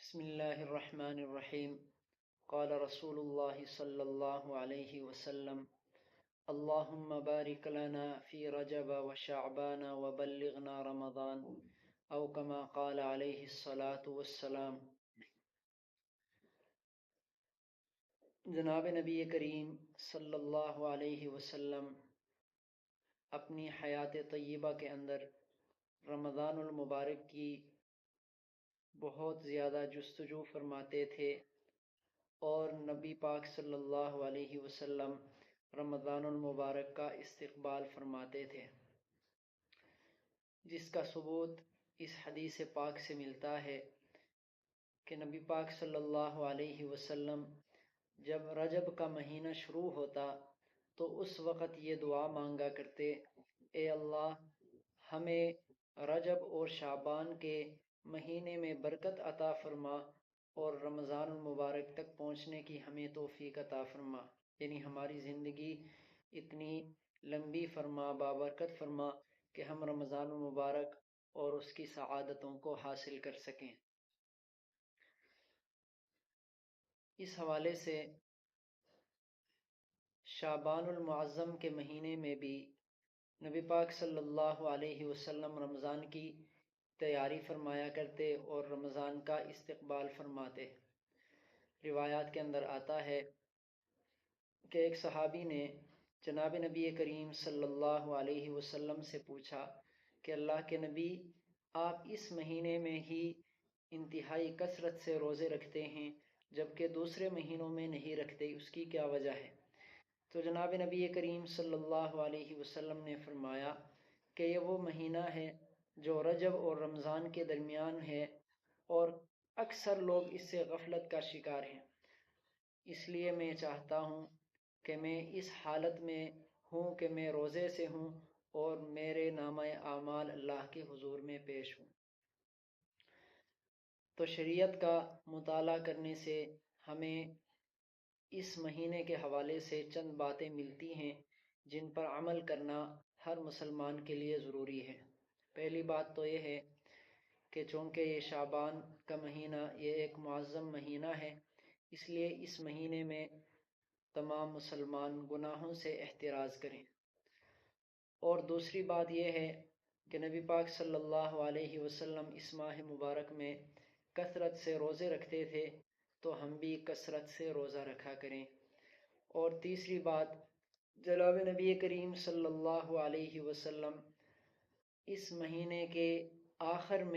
بسم اللہ الرحمن الرحیم قال رسول اللہ صلی اللہ علیہ وسلم اللہم بارک لنا فی رجب وشعبان وبلغنا رمضان او کما قال علیہ الصلاة والسلام۔ جناب نبی کریم صلی اللہ علیہ وسلم اپنی حیات طیبہ کے اندر رمضان المبارک کی بہت زیادہ جستجو فرماتے تھے، اور نبی پاک صلی اللہ علیہ وسلم رمضان المبارک کا استقبال فرماتے تھے، جس کا ثبوت اس حدیث پاک سے ملتا ہے کہ نبی پاک صلی اللہ علیہ وسلم جب رجب کا مہینہ شروع ہوتا تو اس وقت یہ دعا مانگا کرتے: اے اللہ، ہمیں رجب اور شعبان کے مہینے میں برکت عطا فرما اور رمضان المبارک تک پہنچنے کی ہمیں توفیق عطا فرما، یعنی ہماری زندگی اتنی لمبی فرما، بابرکت فرما کہ ہم رمضان المبارک اور اس کی سعادتوں کو حاصل کر سکیں۔ اس حوالے سے شعبان المعظم کے مہینے میں بھی نبی پاک صلی اللہ علیہ وسلم رمضان کی تیاری فرمایا کرتے اور رمضان کا استقبال فرماتے۔ روایات کے اندر آتا ہے کہ ایک صحابی نے جناب نبی کریم صلی اللہ علیہ وسلم سے پوچھا کہ اللہ کے نبی، آپ اس مہینے میں ہی انتہائی کثرت سے روزے رکھتے ہیں جبکہ دوسرے مہینوں میں نہیں رکھتے، اس کی کیا وجہ ہے؟ تو جناب نبی کریم صلی اللہ علیہ وسلم نے فرمایا کہ یہ وہ مہینہ ہے جو رجب اور رمضان کے درمیان ہے، اور اکثر لوگ اس سے غفلت کا شکار ہیں، اس لیے میں چاہتا ہوں کہ میں اس حالت میں ہوں کہ میں روزے سے ہوں اور میرے نامہ اعمال اللہ کے حضور میں پیش ہوں۔ تو شریعت کا مطالعہ کرنے سے ہمیں اس مہینے کے حوالے سے چند باتیں ملتی ہیں جن پر عمل کرنا ہر مسلمان کے لیے ضروری ہے۔ پہلی بات تو یہ ہے کہ چونکہ یہ شعبان کا مہینہ یہ ایک معظم مہینہ ہے، اس لیے اس مہینے میں تمام مسلمان گناہوں سے احتراز کریں۔ اور دوسری بات یہ ہے کہ نبی پاک صلی اللہ علیہ وسلم اس ماہ مبارک میں کثرت سے روزے رکھتے تھے، تو ہم بھی کثرت سے روزہ رکھا کریں۔ اور تیسری بات، جناب نبی کریم صلی اللہ علیہ وسلم اس مہینے کے آخر میں